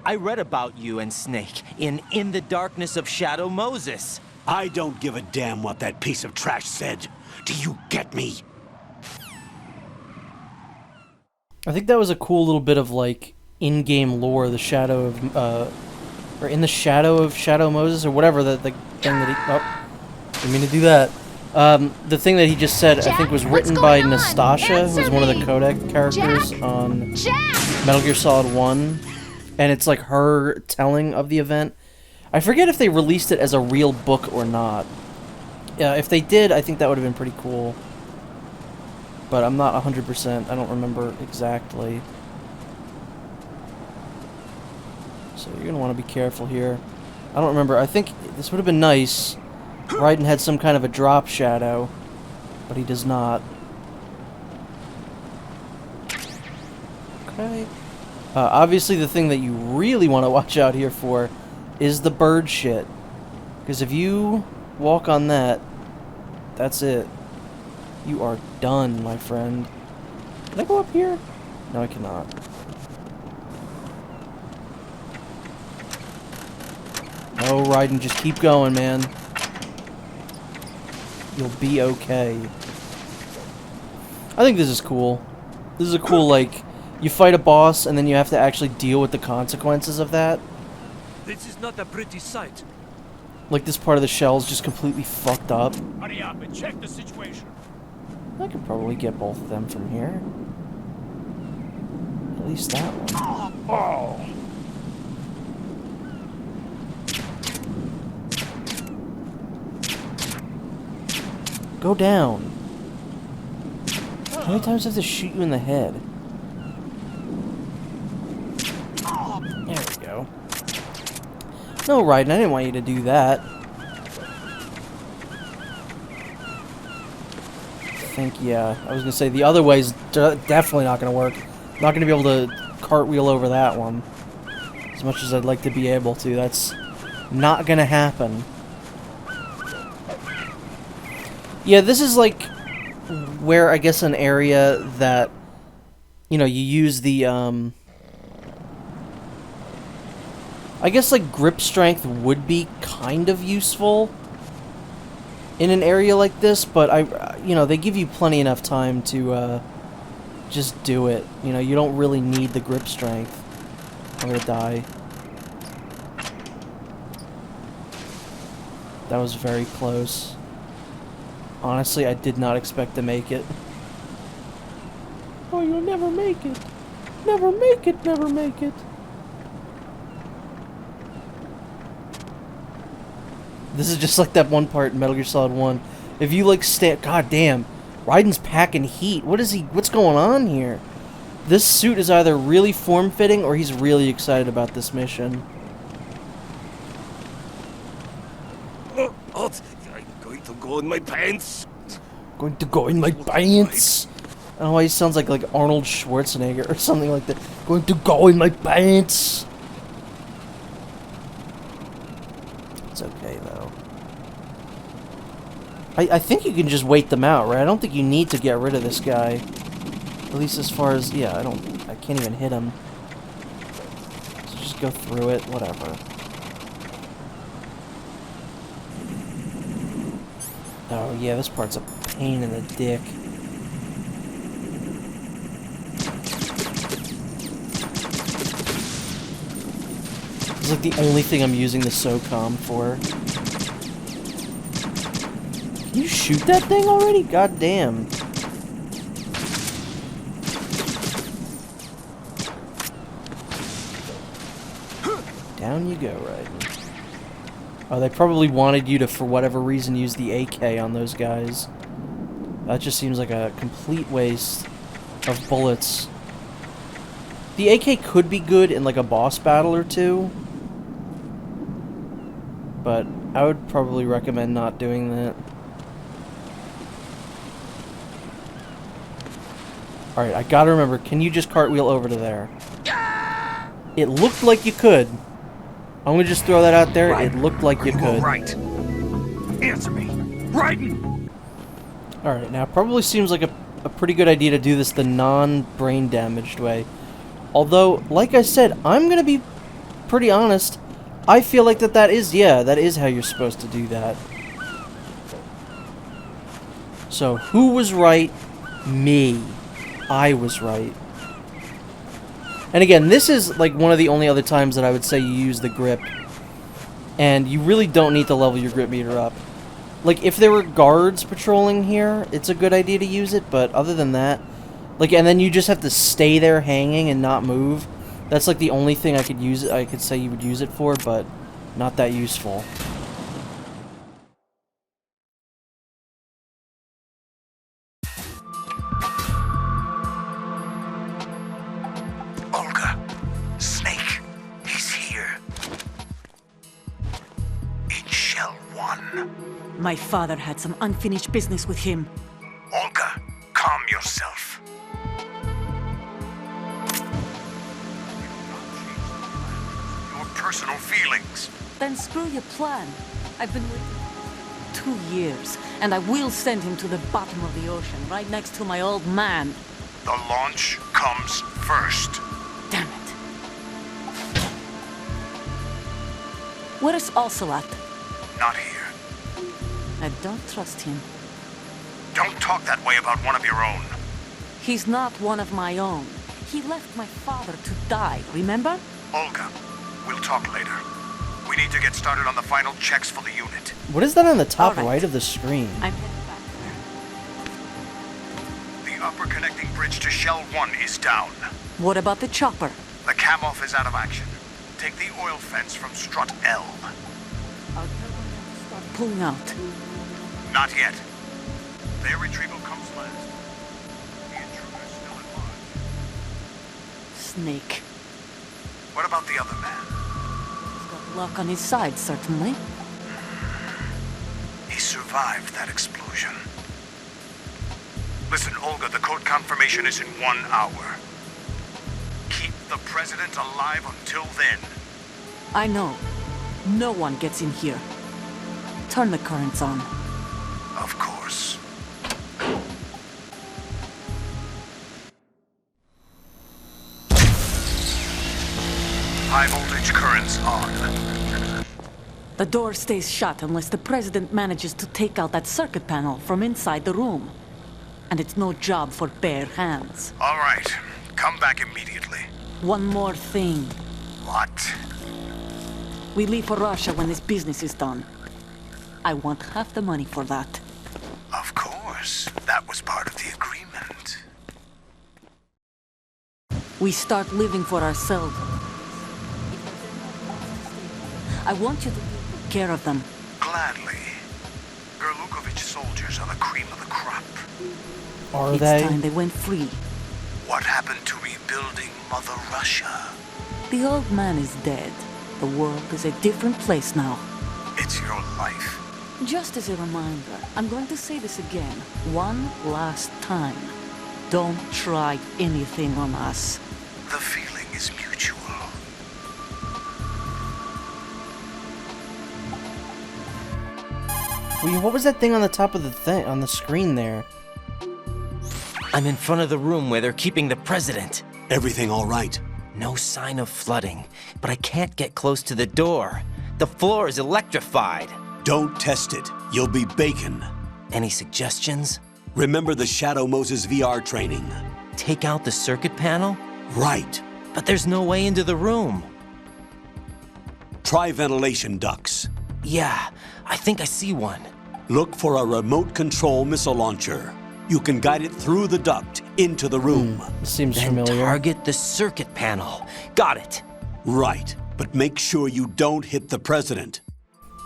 I read about you and Snake in the Darkness of Shadow Moses. I don't give a damn what that piece of trash said. Do you get me? I think that was a cool little bit of, like, in-game lore, the shadow of, or in the shadow of Shadow Moses, or whatever, the thing that he... Oh, didn't mean to do that. The thing that he just said, I think, was written by Nastasha, who was one of the codec characters on Metal Gear Solid 1. And it's, like, her telling of the event. I forget if they released it as a real book or not. If they did, I think that would have been pretty cool. But I'm not 100%. I don't remember exactly. So you're going to want to be careful here. I don't remember. I think this would have been nice. Raiden had some kind of a drop shadow. But he does not. Okay. Obviously the thing that you really want to watch out here for is the bird shit. Because if you walk on that, that's it. You are done, my friend. Can I go up here? No, I cannot. Oh, Raiden, just keep going, man. You'll be okay. I think this is cool. This is a cool, like, you fight a boss and then you have to actually deal with the consequences of that. This is not a pretty sight. Like, this part of the shell's just completely fucked up. Hurry up and check the situation. I could probably get both of them from here. At least that one. Oh. Go down. How many times do I have to shoot you in the head? There we go. No, Raiden, I didn't want you to do that. I think, yeah. I was going to say, the other way's definitely not going to work. Not going to be able to cartwheel over that one. As much as I'd like to be able to. That's not going to happen. Yeah, this is like where, I guess, an area that, you know, you use the, I guess, like, grip strength would be kind of useful in an area like this, but you know, they give you plenty enough time to, just do it. You know, you don't really need the grip strength. I'm gonna die. That was very close. Honestly, I did not expect to make it. Oh, you'll never make it. Never make it, never make it. This is just like that one part in Metal Gear Solid 1. If you, like, stand... God damn. Raiden's packing heat. What is he... What's going on here? This suit is either really form-fitting or he's really excited about this mission. I'm going to go in my pants. Going to go in my pants. I don't know why he sounds like Arnold Schwarzenegger or something like that. Going to go in my pants. It's okay, though. I think you can just wait them out, right? I don't think you need to get rid of this guy. At least as far as... Yeah, I can't even hit him. So just go through it, whatever. Oh, yeah, this part's a pain in the dick. It's like the only thing I'm using the SOCOM for. Can you shoot that thing already? God damn. Down you go, Raiden. Oh, they probably wanted you to, for whatever reason, use the AK on those guys. That just seems like a complete waste of bullets. The AK could be good in, like, a boss battle or two. But I would probably recommend not doing that. Alright, I gotta remember, can you just cartwheel over to there? It looked like you could. I'm gonna just throw that out there. Raiden, it looked like you could. Right. Answer me. Raiden! Alright, now it probably seems like a pretty good idea to do this the non-brain damaged way. Although, like I said, I'm gonna be pretty honest. I feel like that is how you're supposed to do that. So, who was right? Me. I was right. And again, this is like one of the only other times that I would say you use the grip. And you really don't need to level your grip meter up. Like, if there were guards patrolling here, it's a good idea to use it, but other than that... Like, and then you just have to stay there hanging and not move. That's like the only thing I could say you would use it for, but not that useful. Olga, Snake, he's here. In Shell 1. My father had some unfinished business with him. Olga, calm yourself. Your personal feelings. Then screw your plan. I've been waiting 2 years, and I will send him to the bottom of the ocean, right next to my old man. The launch comes first. Damn it. Where's Ocelot? Not here. I don't trust him. Don't talk that way about one of your own. He's not one of my own. He left my father to die, remember? Olga, we'll talk later. We need to get started on the final checks for the unit. What is that on the top All right. right of the screen? I'm heading back there. The upper connecting bridge to Shell 1 is down. What about the chopper? The cam-off is out of action. Take the oil fence from strut L. I'll tell them to start pulling out. Not yet. Their retrieval comes last. The intruder's still at large. Snake. What about the other man? He's got luck on his side, certainly. He survived that explosion. Listen, Olga, the code confirmation is in 1 hour. Keep the president alive until then. I know. No one gets in here. Turn the currents on. Of course. High voltage currents on. The door stays shut unless the president manages to take out that circuit panel from inside the room. And it's no job for bare hands. All right. Come back immediately. One more thing. What? We leave for Russia when this business is done. I want half the money for that. Of course. That was part of the agreement. We start living for ourselves. I want you to take care of them. Gladly. Gerlukovich soldiers are the cream of the crop. Are It's they? time they went free. What happened to rebuilding Mother Russia? The old man is dead. The world is a different place now. It's your life. Just as a reminder, I'm going to say this again, one last time. Don't try anything on us. The feeling is mutual. Well, what was that thing on the top of the thing on the screen there? I'm in front of the room where they're keeping the president. Everything all right? No sign of flooding, but I can't get close to the door. The floor is electrified. Don't test it. You'll be bacon. Any suggestions? Remember the Shadow Moses VR training? Take out the circuit panel? Right. But there's no way into the room. Try ventilation ducts. Yeah, I think I see one. Look for a remote control missile launcher. You can guide it through the duct into the room. This seems Then familiar. target the circuit panel. Got it. Right. But make sure you don't hit the president.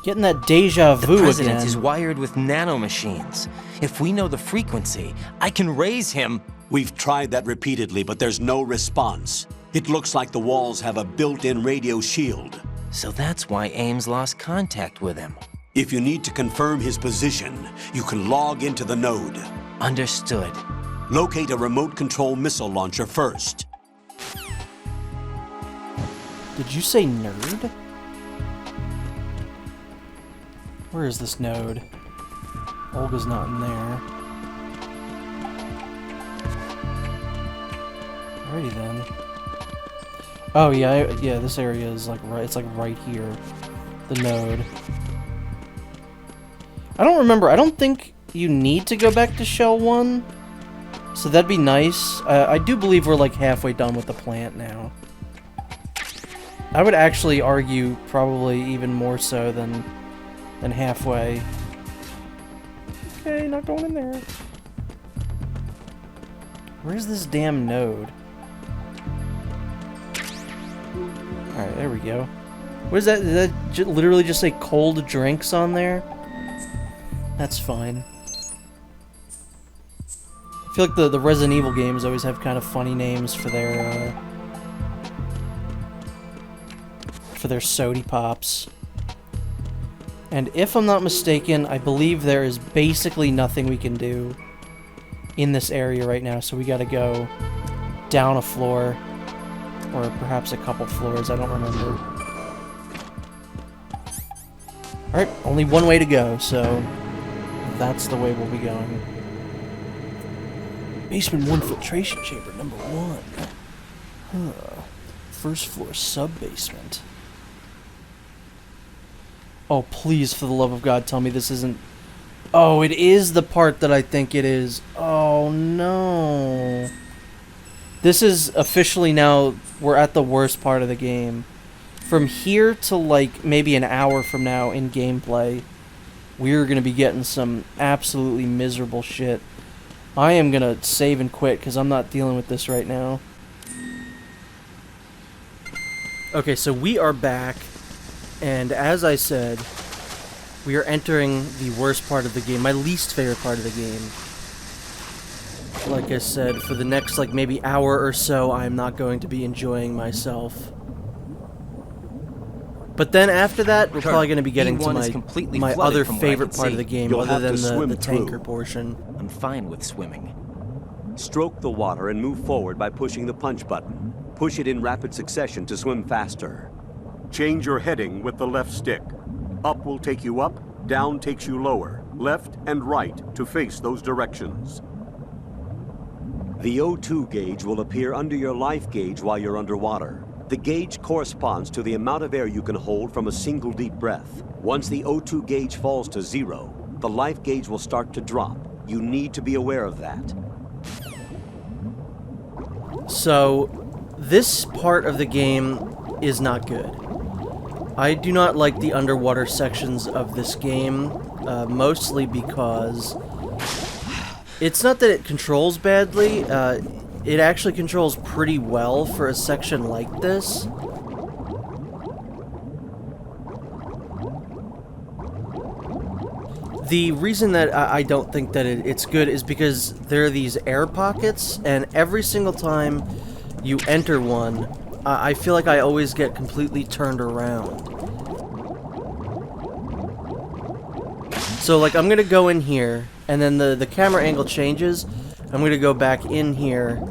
Getting that deja The vu president again. is wired with nanomachines. If we know the frequency, I can raise him. We've tried that repeatedly, but there's no response. It looks like the walls have a built-in radio shield. So that's why Ames lost contact with him. If you need to confirm his position, you can log into the node. Understood. Locate a remote control missile launcher first. Did you say nerd? Where is this node? Olga's not in there. Alrighty then. Oh yeah, yeah. This area is like right. It's like right here, the node. I don't remember. I don't think you need to go back to Shell 1, so that'd be nice. I do believe we're like halfway done with the plant now. I would actually argue probably even more so than halfway. Okay, not going in there. Where's this damn node? Alright, there we go. What is that? Did that literally just say cold drinks on there? That's fine. I feel like the Resident Evil games always have kind of funny names for their sody pops. And if I'm not mistaken, I believe there is basically nothing we can do in this area right now, so we gotta go down a floor, or perhaps a couple floors, I don't remember. Alright, only one way to go, so that's the way we'll be going. Basement 1 filtration chamber number 1. Huh. First floor sub-basement. Oh, please, for the love of God, tell me this isn't... Oh, it is the part that I think it is. Oh, no. This is officially now... We're at the worst part of the game. From here to, like, maybe an hour from now in gameplay, we're going to be getting some absolutely miserable shit. I am going to save and quit because I'm not dealing with this right now. Okay, so we are back. And as I said, we are entering the worst part of the game, my least favorite part of the game. Like I said, for the next, like, maybe hour or so, I'm not going to be enjoying myself. But then after that, we're probably going to be getting to my other favorite part of the game, other than the tanker portion. I'm fine with swimming. Stroke the water and move forward by pushing the punch button. Push it in rapid succession to swim faster. Change your heading with the left stick. Up will take you up, down takes you lower, left and right to face those directions. The O2 gauge will appear under your life gauge while you're underwater. The gauge corresponds to the amount of air you can hold from a single deep breath. Once the O2 gauge falls to 0, the life gauge will start to drop. You need to be aware of that. So, this part of the game is not good. I do not like the underwater sections of this game, mostly because it's not that it controls badly, it actually controls pretty well for a section like this. The reason that I don't think that it's good is because there are these air pockets, and every single time you enter one, I feel like I always get completely turned around. So, like, I'm gonna go in here, and then the camera angle changes. I'm gonna go back in here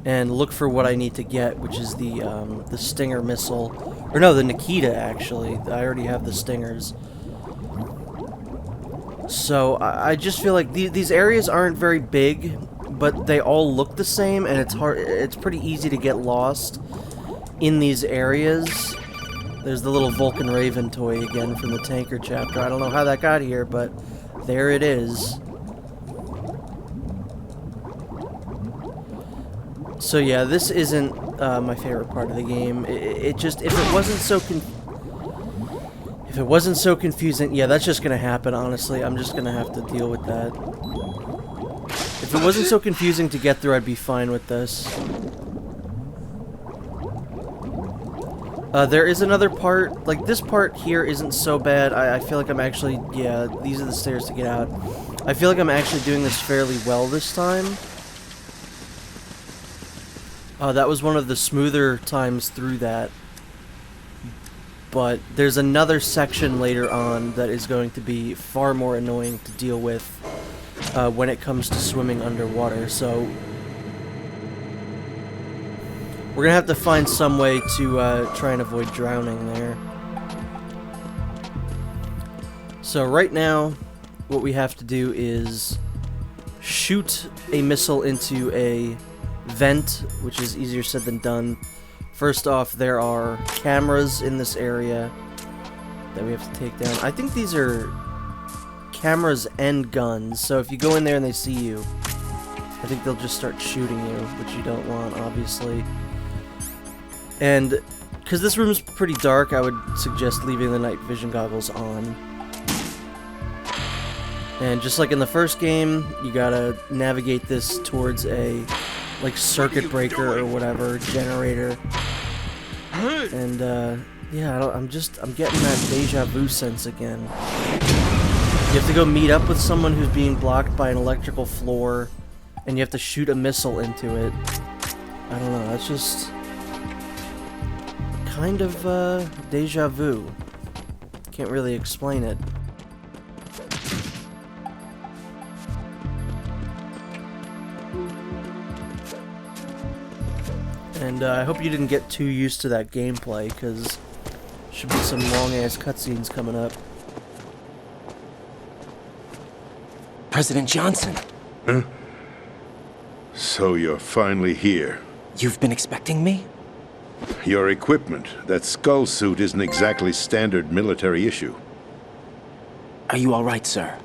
and look for what I need to get, which is the Stinger missile. Or no, the Nikita, actually. I already have the Stingers. So, I just feel like these areas aren't very big, but they all look the same, and it's pretty easy to get lost in these areas. There's the little Vulcan Raven toy again from the tanker chapter. I don't know how that got here, but there it is. So yeah, this isn't my favorite part of the game. It just, if it wasn't so confusing, yeah, that's just gonna happen, honestly. I'm just gonna have to deal with that. If it wasn't so confusing to get through, I'd be fine with this. There is another part, like, this part here isn't so bad. I feel like I'm actually, yeah, these are the stairs to get out. I feel like I'm actually doing this fairly well this time. That was one of the smoother times through that. But there's another section later on that is going to be far more annoying to deal with when it comes to swimming underwater, so we're gonna have to find some way to try and avoid drowning there. So right now, what we have to do is shoot a missile into a vent, which is easier said than done. First off, there are cameras in this area that we have to take down. I think these are cameras and guns, so if you go in there and they see you, I think they'll just start shooting you, which you don't want, obviously. And because this room is pretty dark, I would suggest leaving the night vision goggles on. And just like in the first game, you gotta navigate this towards a like circuit breaker or whatever, generator. And yeah, I'm getting that deja vu sense again. You have to go meet up with someone who's being blocked by an electrical floor, and you have to shoot a missile into it. I don't know, that's just kind of deja vu. Can't really explain it. And I hope you didn't get too used to that gameplay, because should be some long-ass cutscenes coming up. President Johnson. Huh? So you're finally here. You've been expecting me? Your equipment, that skull suit, isn't exactly standard military issue. Are you all right, sir?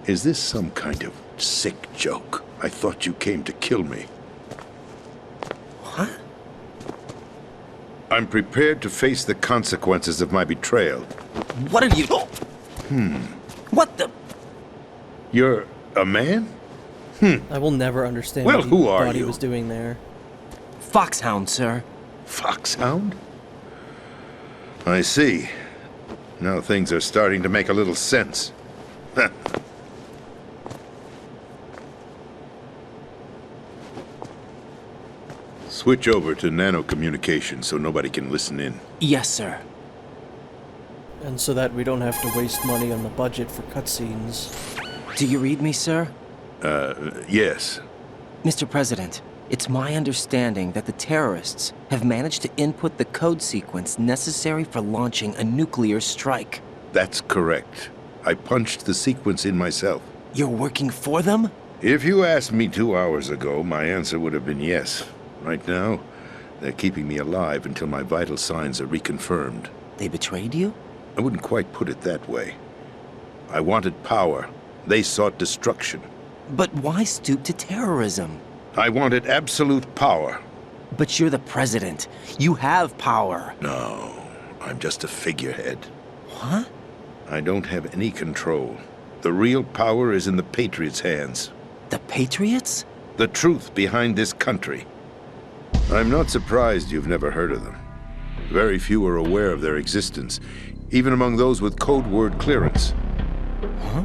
Is this some kind of sick joke? I thought you came to kill me. What? I'm prepared to face the consequences of my betrayal. What are you... What the... You're a man? I will never understand Well, what he who are thought he you? was doing there. Foxhound, sir. Foxhound? I see. Now things are starting to make a little sense. Switch over to nanocommunication so nobody can listen in. Yes, sir. And so that we don't have to waste money on the budget for cutscenes. Do you read me, sir? Yes. Mr. President, it's my understanding that the terrorists have managed to input the code sequence necessary for launching a nuclear strike. That's correct. I punched the sequence in myself. You're working for them? If you asked me 2 hours ago, my answer would have been yes. Right now, they're keeping me alive until my vital signs are reconfirmed. They betrayed you? I wouldn't quite put it that way. I wanted power. They sought destruction. But why stoop to terrorism? I wanted absolute power. But you're the president. You have power. No, I'm just a figurehead. What? I don't have any control. The real power is in the Patriots' hands. The Patriots? The truth behind this country. I'm not surprised you've never heard of them. Very few are aware of their existence, even among those with code word clearance. Huh?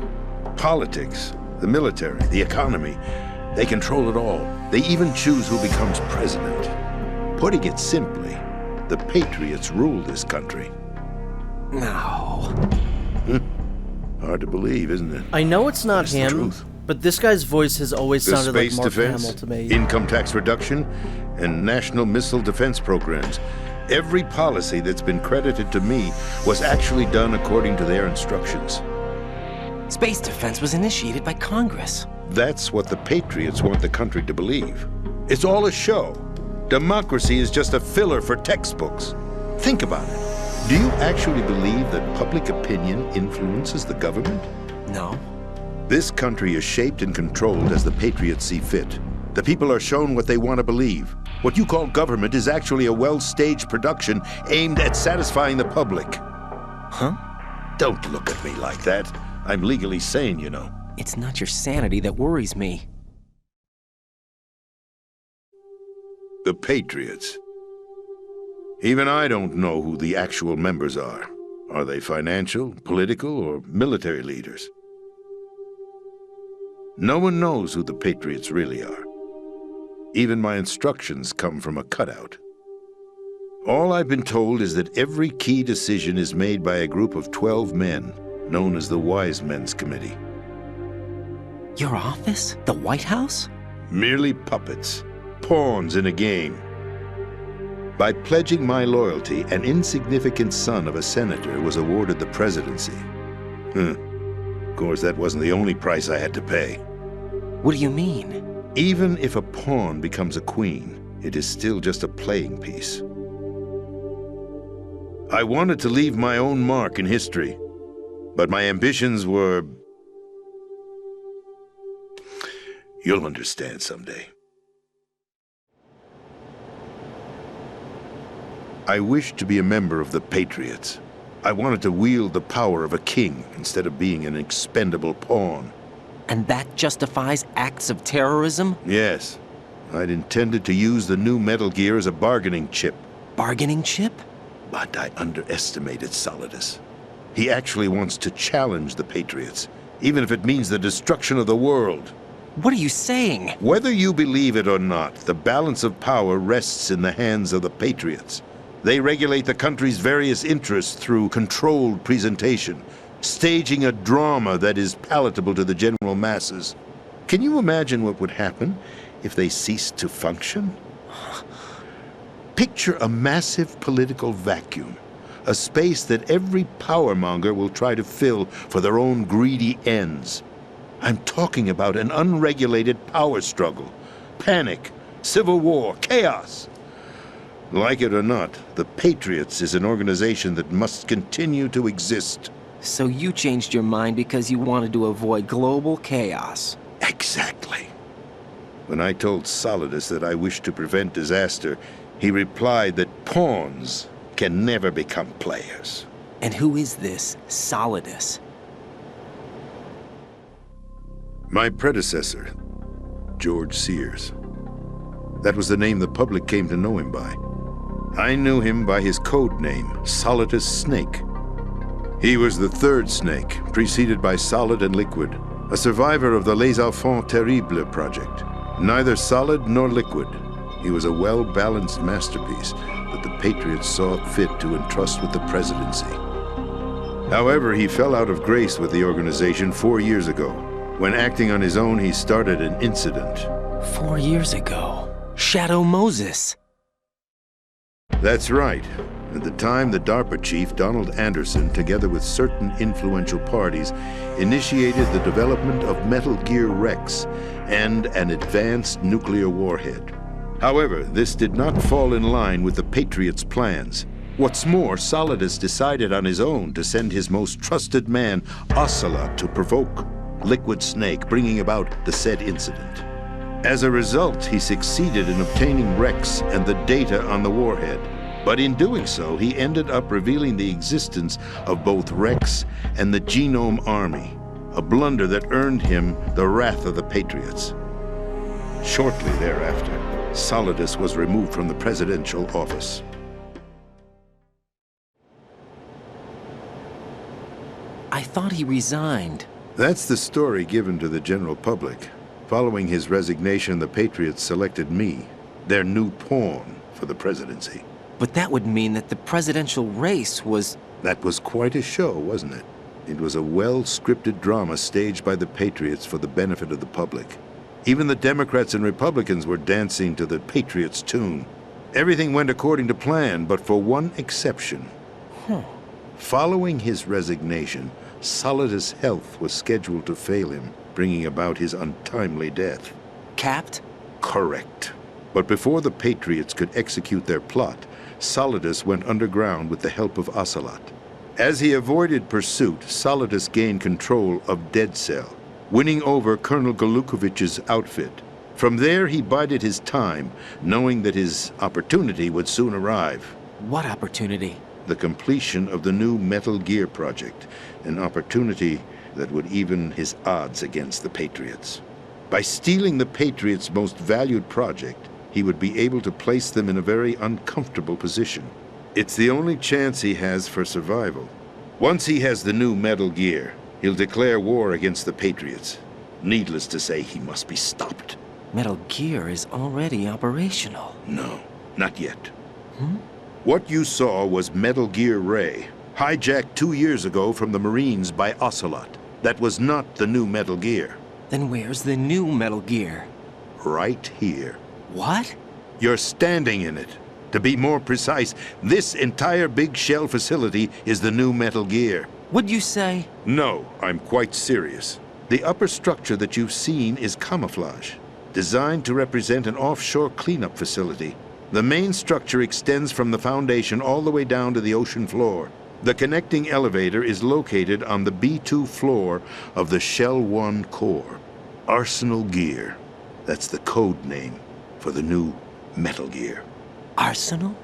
Politics, the military, the economy, they control it all. They even choose who becomes president. Putting it simply, the Patriots rule this country. No. Hard to believe, isn't it? I know it's not It's the him, truth. but this guy's voice has always The sounded like space Mark defense, Hamill to me. income tax reduction, and national missile defense programs. Every policy that's been credited to me was actually done according to their instructions. Space defense was initiated by Congress. That's what the Patriots want the country to believe. It's all a show. Democracy is just a filler for textbooks. Think about it. Do you actually believe that public opinion influences the government? No. This country is shaped and controlled as the Patriots see fit. The people are shown what they want to believe. What you call government is actually a well-staged production aimed at satisfying the public. Huh? Don't look at me like that. I'm legally sane, you know. It's not your sanity that worries me. The Patriots. Even I don't know who the actual members are. Are they financial, political, or military leaders? No one knows who the Patriots really are. Even my instructions come from a cutout. All I've been told is that every key decision is made by a group of 12 men, known as the Wise Men's Committee. Your office? The White House? Merely puppets, pawns in a game. By pledging my loyalty, an insignificant son of a senator was awarded the presidency. Of course, that wasn't the only price I had to pay. What do you mean? Even if a pawn becomes a queen, it is still just a playing piece. I wanted to leave my own mark in history, but my ambitions were... You'll understand someday. I wished to be a member of the Patriots. I wanted to wield the power of a king instead of being an expendable pawn. And that justifies acts of terrorism? Yes. I'd intended to use the new Metal Gear as a bargaining chip. Bargaining chip? But I underestimated Solidus. He actually wants to challenge the Patriots, even if it means the destruction of the world. What are you saying? Whether you believe it or not, the balance of power rests in the hands of the Patriots. They regulate the country's various interests through controlled presentation, staging a drama that is palatable to the general masses. Can you imagine what would happen if they ceased to function? Picture a massive political vacuum, a space that every powermonger will try to fill for their own greedy ends. I'm talking about an unregulated power struggle, panic, civil war, chaos. Like it or not, the Patriots is an organization that must continue to exist. So you changed your mind because you wanted to avoid global chaos. Exactly. When I told Solidus that I wished to prevent disaster, he replied that pawns can never become players. And who is this Solidus? My predecessor, George Sears. That was the name the public came to know him by. I knew him by his code name, Solidus Snake. He was the third Snake, preceded by Solid and Liquid, a survivor of the Les Enfants Terribles project. Neither solid nor liquid, he was a well-balanced masterpiece that the Patriots saw fit to entrust with the presidency. However, he fell out of grace with the organization 4 years ago. When acting on his own, he started an incident. 4 years ago. Shadow Moses. That's right. At the time, the DARPA chief, Donald Anderson, together with certain influential parties, initiated the development of Metal Gear Rex and an advanced nuclear warhead. However, this did not fall in line with the Patriots' plans. What's more, Solidus decided on his own to send his most trusted man, Ocelot, to provoke Liquid Snake, bringing about the said incident. As a result, he succeeded in obtaining Rex and the data on the warhead. But in doing so, he ended up revealing the existence of both Rex and the Genome Army, a blunder that earned him the wrath of the Patriots. Shortly thereafter, Solidus was removed from the presidential office. I thought he resigned. That's the story given to the general public. Following his resignation, the Patriots selected me, their new pawn, for the presidency. But that would mean that the presidential race was... That was quite a show, wasn't it? It was a well-scripted drama staged by the Patriots for the benefit of the public. Even the Democrats and Republicans were dancing to the Patriots' tune. Everything went according to plan, but for one exception. Following his resignation, Solidus' health was scheduled to fail him, bringing about his untimely death. Capped? Correct. But before the Patriots could execute their plot, Solidus went underground with the help of Ocelot. As he avoided pursuit, Solidus gained control of Dead Cell, winning over Colonel Golukovich's outfit. From there, he bided his time, knowing that his opportunity would soon arrive. What opportunity? The completion of the new Metal Gear project, an opportunity that would even his odds against the Patriots. By stealing the Patriots' most valued project, he would be able to place them in a very uncomfortable position. It's the only chance he has for survival. Once he has the new Metal Gear, he'll declare war against the Patriots. Needless to say, he must be stopped. Metal Gear is already operational. No, not yet. What you saw was Metal Gear Ray, hijacked 2 years ago from the Marines by Ocelot. That was not the new Metal Gear. Then where's the new Metal Gear? Right here. What? You're standing in it. To be more precise, this entire big shell facility is the new Metal Gear. What'd you say? No, I'm quite serious. The upper structure that you've seen is camouflage. Designed to represent an offshore cleanup facility, the main structure extends from the foundation all the way down to the ocean floor. The connecting elevator is located on the B2 floor of the Shell 1 core. Arsenal Gear. That's the code name for the new Metal Gear. Arsenal?